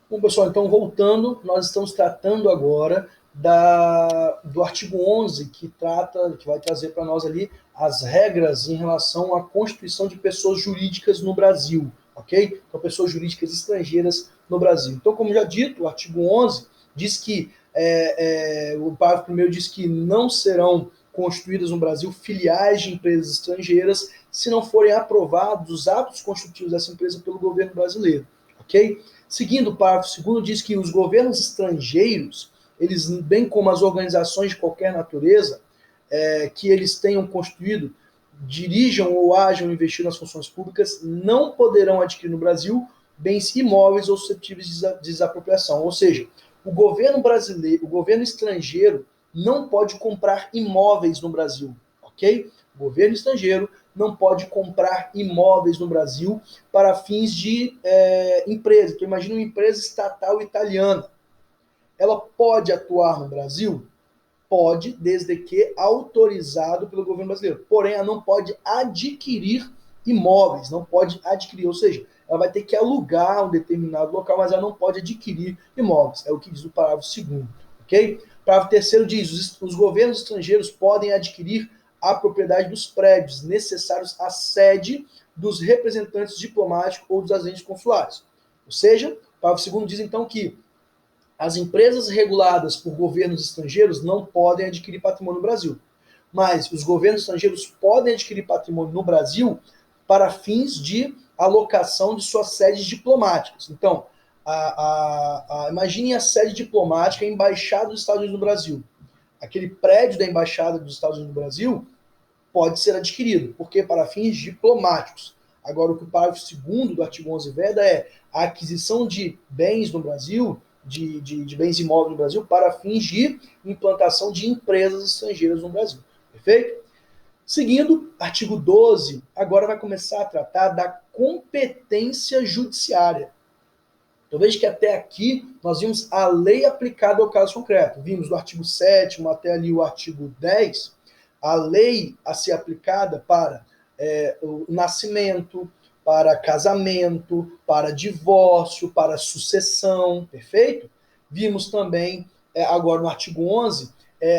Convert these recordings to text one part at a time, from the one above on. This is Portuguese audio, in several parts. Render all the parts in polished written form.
Bom, pessoal, então voltando, nós estamos tratando agora do artigo 11, que vai trazer para nós ali as regras em relação à constituição de pessoas jurídicas no Brasil, ok? Então, pessoas jurídicas estrangeiras no Brasil. Então, como já dito, o artigo 11 diz que, o parágrafo primeiro diz que não serão constituídas no Brasil filiais de empresas estrangeiras se não forem aprovados os atos constitutivos dessa empresa pelo governo brasileiro, ok? Seguindo o parágrafo segundo, diz que os governos estrangeiros, eles, bem como as organizações de qualquer natureza, que eles tenham constituído, dirijam ou ajam investir nas funções públicas, não poderão adquirir no Brasil bens imóveis ou suscetíveis de desapropriação. Ou seja, o governo brasileiro, o governo estrangeiro não pode comprar imóveis no Brasil, ok? O governo estrangeiro não pode comprar imóveis no Brasil para fins de empresa. Então, imagina uma empresa estatal italiana. Ela pode atuar no Brasil? Pode, desde que autorizado pelo governo brasileiro. Porém, ela não pode adquirir imóveis, não pode adquirir, ou seja, ela vai ter que alugar um determinado local, mas ela não pode adquirir imóveis. É o que diz o parágrafo segundo, ok? O parágrafo terceiro diz: os governos estrangeiros podem adquirir a propriedade dos prédios necessários à sede dos representantes diplomáticos ou dos agentes consulares. Ou seja, o parágrafo segundo diz então que as empresas reguladas por governos estrangeiros não podem adquirir patrimônio no Brasil. Mas os governos estrangeiros podem adquirir patrimônio no Brasil para fins de alocação de suas sedes diplomáticas. Então, imagine a sede diplomática, a embaixada dos Estados Unidos no Brasil. Aquele prédio da embaixada dos Estados Unidos no Brasil pode ser adquirido, porque para fins diplomáticos. Agora, o que o parágrafo 2º do artigo 11 veda é a aquisição de bens no Brasil, de bens imóveis no Brasil, para fins de implantação de empresas estrangeiras no Brasil. Perfeito? Seguindo, artigo 12, agora vai começar a tratar da competência judiciária. Então veja que até aqui nós vimos a lei aplicada ao caso concreto. Vimos do artigo 7º até ali o artigo 10, a lei a ser aplicada para o nascimento, para casamento, para divórcio, para sucessão, perfeito? Vimos também, agora no artigo 11,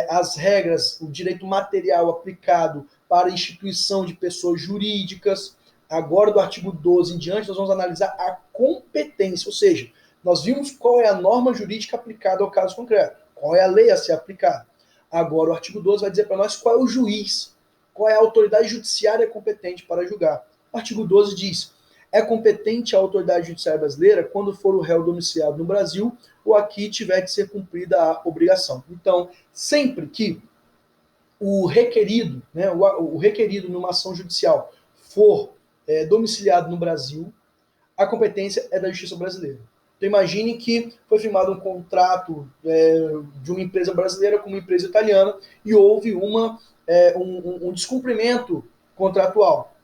as regras, o direito material aplicado para a instituição de pessoas jurídicas. Agora, do artigo 12 em diante, nós vamos analisar a competência, ou seja, nós vimos qual é a norma jurídica aplicada ao caso concreto, qual é a lei a ser aplicada. Agora, o artigo 12 vai dizer para nós qual é o juiz, qual é a autoridade judiciária competente para julgar. O artigo 12 diz: é competente a autoridade judiciária brasileira quando for o réu domiciliado no Brasil ou aqui tiver que ser cumprida a obrigação. Então, sempre que o requerido, né, o requerido numa ação judicial for domiciliado no Brasil, a competência é da Justiça brasileira. Então imagine que foi firmado um contrato de uma empresa brasileira com uma empresa italiana e houve um descumprimento contratual.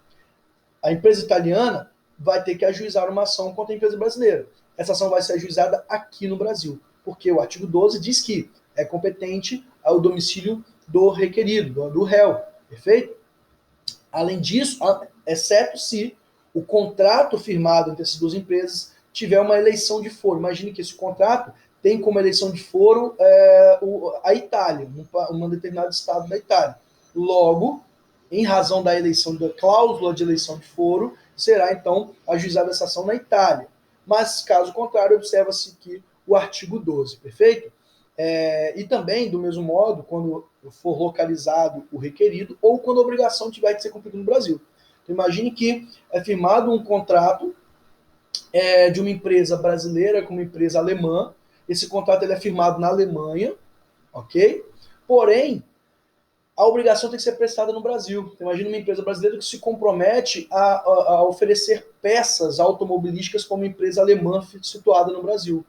A empresa italiana vai ter que ajuizar uma ação contra a empresa brasileira. Essa ação vai ser ajuizada aqui no Brasil, porque o artigo 12 diz que é competente ao domicílio do requerido, do réu, perfeito? Além disso, exceto se o contrato firmado entre essas duas empresas tiver uma eleição de foro. Imagine que esse contrato tem como eleição de foro a Itália, um determinado estado da Itália. Logo, em razão da eleição, da cláusula de eleição de foro, será então ajuizada essa ação na Itália. Mas, caso contrário, observa-se que o artigo 12, perfeito? E também, do mesmo modo, quando for localizado o requerido ou quando a obrigação tiver que ser cumprida no Brasil. Então, imagine que é firmado um contrato de uma empresa brasileira com uma empresa alemã. Esse contrato ele é firmado na Alemanha, ok? Porém, a obrigação tem que ser prestada no Brasil. Então, imagina uma empresa brasileira que se compromete a oferecer peças automobilísticas para uma empresa alemã situada no Brasil.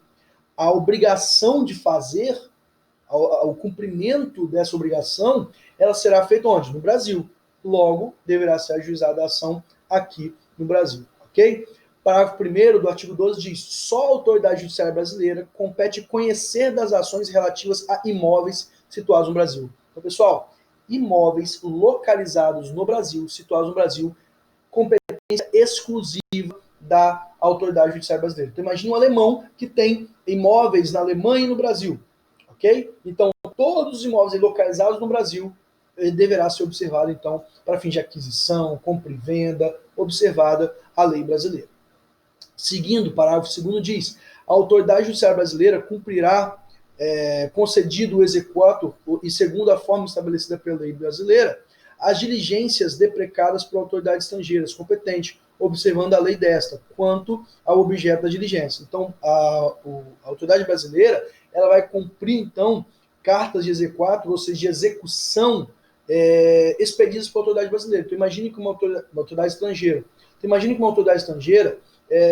A obrigação de fazer, o cumprimento dessa obrigação, ela será feita onde? No Brasil. Logo, deverá ser ajuizada a ação aqui no Brasil, ok? Parágrafo 1º do artigo 12 diz: só a autoridade judiciária brasileira compete conhecer das ações relativas a imóveis situados no Brasil. Então, pessoal, imóveis localizados no Brasil, situados no Brasil, competência exclusiva da a autoridade judiciária brasileira. Então, imagine um alemão que tem imóveis na Alemanha e no Brasil, ok? Então, todos os imóveis localizados no Brasil deverá ser observado, então, para fins de aquisição, compra e venda, observada a lei brasileira. Seguindo, o parágrafo 2º diz: a autoridade judiciária brasileira cumprirá, concedido o exequatur e segundo a forma estabelecida pela lei brasileira, as diligências deprecadas por autoridades estrangeiras competentes, observando a lei desta, quanto ao objeto da diligência. Então, a autoridade brasileira ela vai cumprir, então, cartas de exequatur, ou seja, de execução, expedidas por autoridade brasileira. Então, imagine que uma autoridade estrangeira. Então, imagine que uma autoridade estrangeira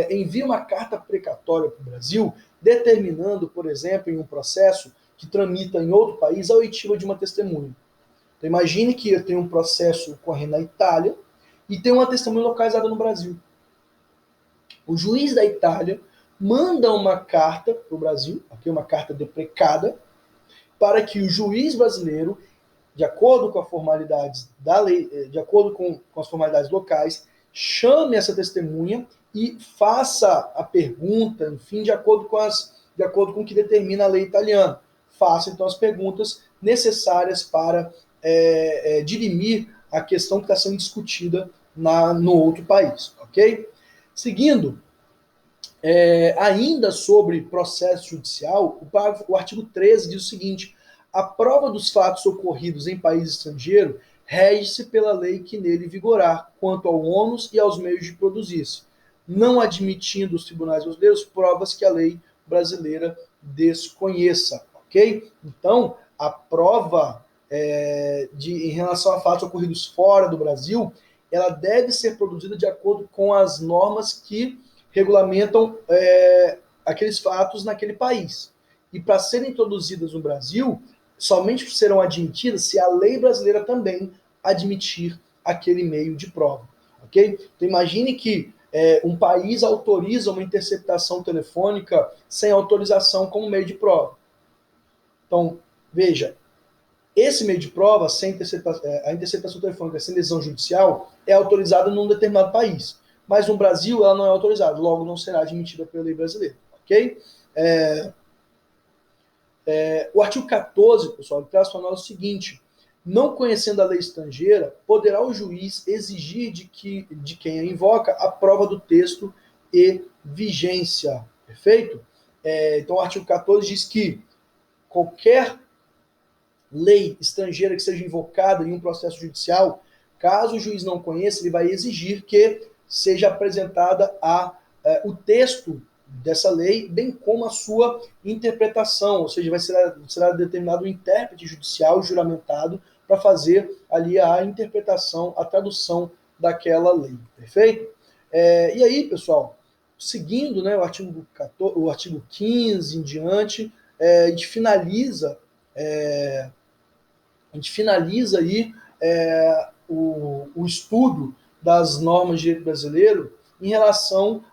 envia uma carta precatória para o Brasil, determinando, por exemplo, em um processo que tramita em outro país, a oitiva de uma testemunha. Então, imagine que eu tenho um processo ocorrendo na Itália e tem uma testemunha localizada no Brasil. O juiz da Itália manda uma carta para o Brasil, aqui uma carta deprecada, para que o juiz brasileiro, de acordo com as formalidades da lei, de acordo com as formalidades locais, chame essa testemunha e faça a pergunta, enfim, de acordo com o que determina a lei italiana. Faça, então, as perguntas necessárias para dirimir a questão que está sendo discutida no outro país, ok? Seguindo, ainda sobre processo judicial, o artigo 13 diz o seguinte: a prova dos fatos ocorridos em país estrangeiro rege-se pela lei que nele vigorar, quanto ao ônus e aos meios de produzir-se, não admitindo os tribunais brasileiros provas que a lei brasileira desconheça, ok? Então, a prova em relação a fatos ocorridos fora do Brasil, ela deve ser produzida de acordo com as normas que regulamentam aqueles fatos naquele país. E para serem introduzidas no Brasil, somente serão admitidas se a lei brasileira também admitir aquele meio de prova, ok? Então imagine que um país autoriza uma interceptação telefônica sem autorização como meio de prova. Então, veja, esse meio de prova, a interceptação telefônica sem decisão judicial, é autorizada num determinado país. Mas no Brasil ela não é autorizada, logo não será admitida pela lei brasileira, ok? O artigo 14, pessoal, traz para nós o seguinte: não conhecendo a lei estrangeira, poderá o juiz exigir de quem a invoca a prova do texto e vigência, perfeito? Então o artigo 14 diz que qualquer lei estrangeira que seja invocada em um processo judicial, caso o juiz não conheça, ele vai exigir que seja apresentada o texto dessa lei, bem como a sua interpretação, ou seja, será determinado um intérprete judicial juramentado para fazer ali a interpretação, a tradução daquela lei, perfeito? E aí, pessoal, seguindo, né, o artigo 15 em diante, a gente finaliza aí o estudo das normas de direito brasileiro em relação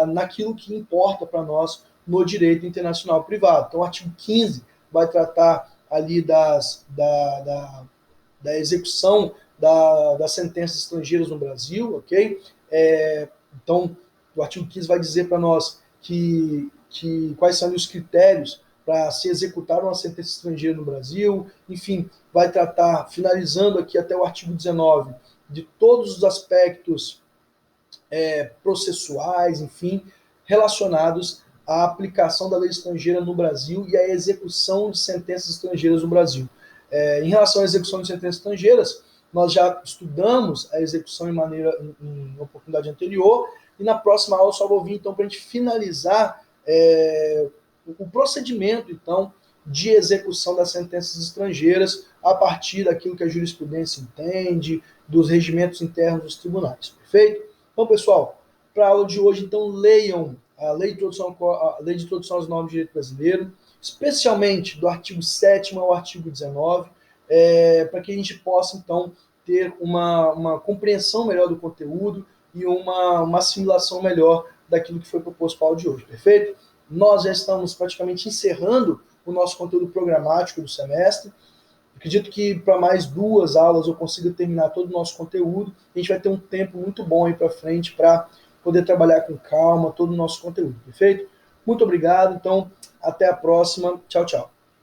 naquilo que importa para nós no direito internacional privado. Então, o artigo 15 vai tratar ali da execução das sentenças estrangeiras no Brasil, ok? Então, o artigo 15 vai dizer para nós quais são os critérios para se executar uma sentença estrangeira no Brasil, enfim, vai tratar, finalizando aqui até o artigo 19, de todos os aspectos processuais, enfim, relacionados à aplicação da lei estrangeira no Brasil e à execução de sentenças estrangeiras no Brasil. Em relação à execução de sentenças estrangeiras, nós já estudamos a execução em oportunidade anterior, e na próxima aula só vou vir, então, para a gente finalizar o procedimento, então, de execução das sentenças estrangeiras a partir daquilo que a jurisprudência entende, dos regimentos internos dos tribunais, perfeito? Então, pessoal, para a aula de hoje, então, leiam a Lei de Introdução às Normas de Direito Brasileiro, especialmente do artigo 7º ao artigo 19, para que a gente possa, então, ter uma compreensão melhor do conteúdo e uma assimilação melhor daquilo que foi proposto para a aula de hoje, perfeito? Nós já estamos praticamente encerrando o nosso conteúdo programático do semestre. Acredito que para mais 2 aulas eu consiga terminar todo o nosso conteúdo. A gente vai ter um tempo muito bom aí para frente para poder trabalhar com calma todo o nosso conteúdo, perfeito? Muito obrigado, então até a próxima, tchau, tchau.